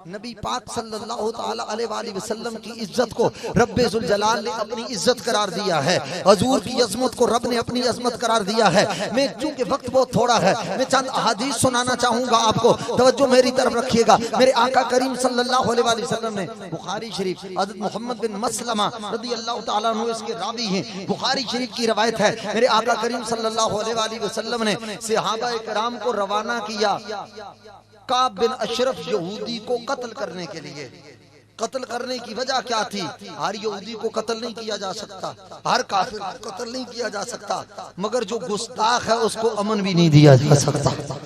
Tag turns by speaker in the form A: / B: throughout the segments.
A: नबी पाक सल्लल्लाहु ताला अलैहि वसल्लम की इज्जत को रब्बे जुल जलाल ने अपनी इज्जत करार दिया है। हजूर की अजमत को रब ने अपनी अजमत करार दिया है। मैं चूंकि वक्त बहुत थोड़ा है, मैं चंद अहादीस सुनाना चाहूंगा आपको, तवज्जो मेरी तरफ रखिएगा। मेरे आका करीम सल्लल्लाहु अलैहि वसल्लम ने बुखारी शरीफ हज़रत मोहम्मद बिन मसलमा रज़ियल्लाहु ताला अन्हु इसके रावी हैं, बुखारी शरीफ की रवायत है। मेरे आका करीम सल्लल्लाहु अलैहि वसल्लम ने सहाबा इकराम को रवाना किया काब बिन अशरफ यहूदी को कत्ल करने के लिए। कत्ल करने की वजह क्या थी? हर यहूदी को कत्ल नहीं किया जा सकता, हर काफिर को कत्ल नहीं किया जा सकता, मगर जो गुस्ताख है उसको अमन भी नहीं दिया जा सकता।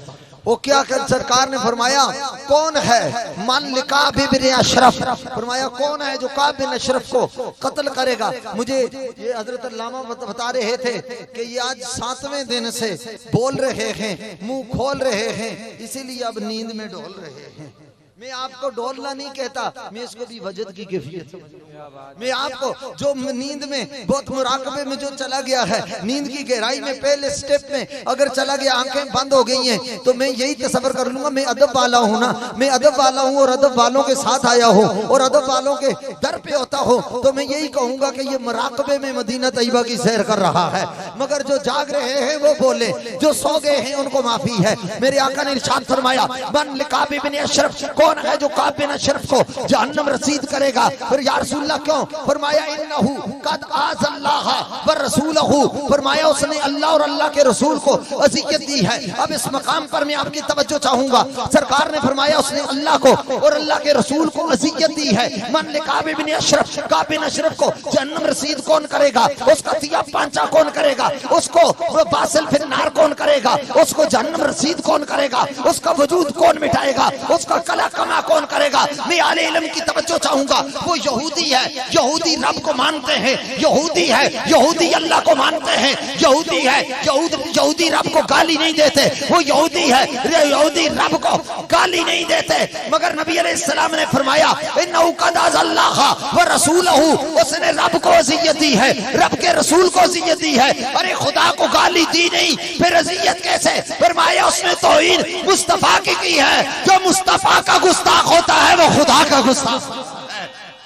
A: वो क्या कर सरकार ने फरमाया कौन है मन लिका बिन अशरफ, फरमाया कौन है जो काब बिन अशरफ को कत्ल करेगा। मुझे ये हजरत अल्लामा बता रहे थे कि ये आज 7वें दिन से बोल रहे हैं, मुंह खोल रहे हैं, इसीलिए अब नींद में डोल रहे हैं। मैं आपको डोलना नहीं कहता, मैं इसको भी वजद की कैफियत समझूंगा। मैं आपको जो नींद में बहुत मुराकबे में जो चला गया है, नींद की गहराई में पहले स्टेप में अगर चला गया, आंखें बंद हो गई हैं, तो मैं यही तसव्वुर कर लूंगा मैं अदब वाला हूँ ना, मैं अदब वाला हूँ और अदब वालों के साथ आया हूँ और अदब वालों के दर पे होता हूँ, तो मैं यही कहूंगा कि ये मुराकबे में मदीना तैयबा की सैर कर रहा है। मगर जो जाग रहे हैं वो बोले, जो सो गए हैं उनको माफी है। मेरे आका ने इरशाद फरमाया मन लिका बिन अशरफ, कौन है जो काब बिन अशरफ को जहन्नम रसीद करेगा? फिर या रसूलल्लाह क्यों? फरमाया इन्नहु कद आज़ल्लाह व रसूलहु, फरमाया उसने अल्लाह और अल्लाह के रसूल को अज़ियत दी है। अब इस मकाम पर मैं आपकी तवज्जो चाहूंगा। सरकार ने फरमाया उसने अल्लाह को और अल्लाह के रसूल को अज़ियत दी है। मन ले काब बिन अशरफ, काब बिन अशरफ को जहन्नम रसीद कौन करेगा? उसका तिया पांचा कौन करेगा? उसको बासिल फिर नार कौन करेगा? उसको जहन्नम रसीद कौन करेगा? उसका वजूद कौन मिटाएगा? उसका कला कमा कौन करेगा? मैं आले इल्म की तवज्जो चाहूंगा। वो यहूदी है, यहूदी रब को मानते हैं, यहूदी है, यहूदी अल्लाह को मानते हैं, यहूदी है, यहूदी रब को गाली नहीं देते, वो यहूदी है, यहूदी रब को गाली नहीं देते। मगर नबी अलैहिस्सलाम ने फरमाया इन्नहु कद अज़ल्लाह व रसूलहु, उसने रब को अज़ियत दी है, रब के रसूल को अज़ियत दी है। अरे खुदा को गाली दी नहीं, फिर अज़ियत कैसे? फरमाया उसने तौहीन मुस्तफा की है। जो मुस्तफा का गुस्ताख होता है वो खुदा का गुस्ताख है,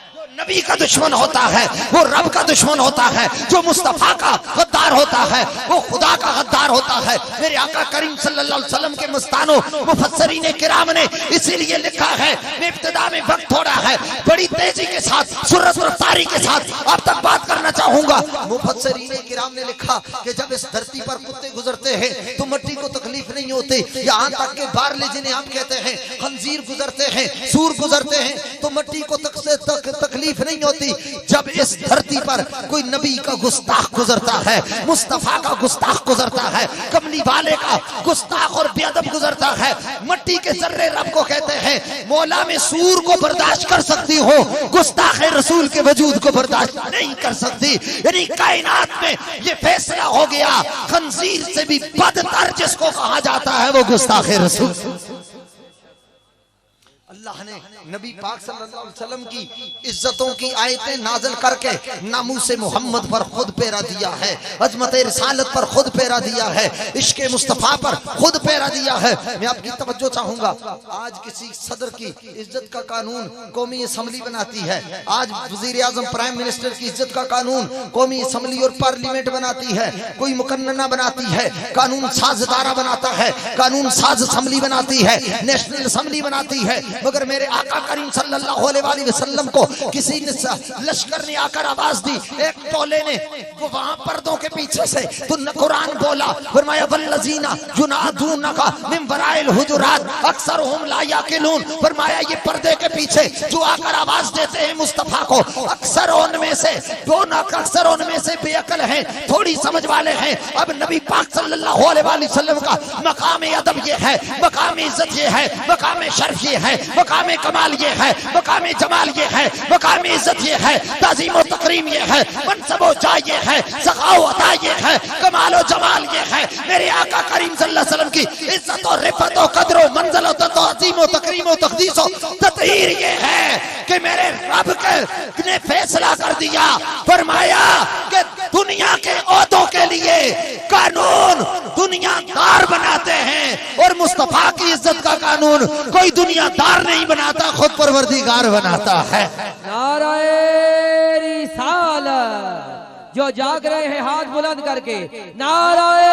A: जो नबी का दुश्मन होता है वो रब का दुश्मन होता है, जो मुस्तफा का गद्दार होता है वो खुदा का गद्दार होता है। मेरे आका करीम सल्लल्लाहु अलैहि वसल्लम के मस्तानों मुफस्सरीन किराम ने इसीलिए लिखा है, मैं इब्तिदा में वक्त थोड़ा है, बड़ी तेजी के साथ सुरत रफ्तारी के साथ आप तक बात करना चाहूंगा। मुफस्सरीन किराम ने लिखा कि जब इस धरती पर कुत्ते गुजरते हैं तो मिट्टी को तकलीफ नहीं होती, यहाँ तक के बारले जिन्हें हम कहते हैं, खंजीर गुजरते हैं, सूर गुजरते हैं तो मिट्टी को तकलीफ नहीं होती। जब इस धरती पर कोई नबी का गुस्ताख गुजरता है, मुस्तफा का गुस्ताख गुजरता है, कमली वाले का गुस्ताख और बेअदब गुजरता है, मिट्टी के जर्रे रब को कहते हैं मौला में सूर को बर्दाश्त कर सकती हो, गुस्ताख रसूल के वजूद को बर्दाश्त नहीं कर सकती। यानी कायनात में ये फैसला हो गया, खंजीर से भी बदतर जिसको कहा जाता है वो गुस्ताख रसूल। अल्लाह ने नबी पाक सल्लल्लाहु अलैहि वसल्लम की इज्जतों की आयतें नाज़िल करके नामूस मोहम्मद पर खुद पैरा दिया है, अज़मत रिसालत पर खुद पैरा दिया है, इश्क मुस्तफ़ा पर खुद पैरा दिया है। मैं आपकी तवज्जो चाहूंगा, आज किसी सदर की इज्जत का कानून कौमी असम्बली बनाती है, आज वज़ीर आज़म प्राइम मिनिस्टर की इज्जत का कानून कौमी असम्बली और पार्लियामेंट बनाती है, कोई मुकन्नना बनाती है, कानून साज इदारा बनाता है, कानून साज असम्बली बनाती है, नेशनल असम्बली बनाती है। मगर मेरे आका करीम सल्लल्लाहु अलैहि वसल्लम को किसी ने लश्कर ने आकर आवाज दी, एक टोले ने वो वहां पर्दों के पीछे से तो कुरान बोला, फरमाया वल्लज़ीना युनादूनका मिन वराइल हुजुरात अक्सरुहुम ला याकिलून, फरमाया ये पर्दे के पीछे जो आकर आवाज देते हैं मुस्तफा को, अक्सर उनमें से अक्सर उनमें से बेअकल हैं, थोड़ी समझ वाले हैं। अब नबी पाक सल्लल्लाहु अलैहि वसल्लम का मकाम अदब ये है, मकाम इज्जत ये है, मकाम शर्फ ये है, मकाम कमाल ये है, मकाम जमाल ये है, मकाम इज्जत ये है, ताज़ीम और तकरीम ये है, मनसब जा ये है, सखाओ अता ये है, कमाल और जमाल ये है। मेरे आका करीम सल्लल्लाहु अलैहि वसल्लम की इज्जत और रिफत और कद्र और मंज़िल और ताज़ीम और तकरीम और तक़दीस और तत्हीर ये है कि मेरे रब ने फैसला कर दिया, फरमाया कि दुनिया के ओहदों के लिए कानून दुनियादार बनाते हैं और मुस्तफा की इज्जत का कानून कोई दुनियादार नहीं बनाता, खुद परवरदिगार बनाता है।
B: नाराए रिसालत, जो जाग रहे हैं हाथ बुलंद करके नाराए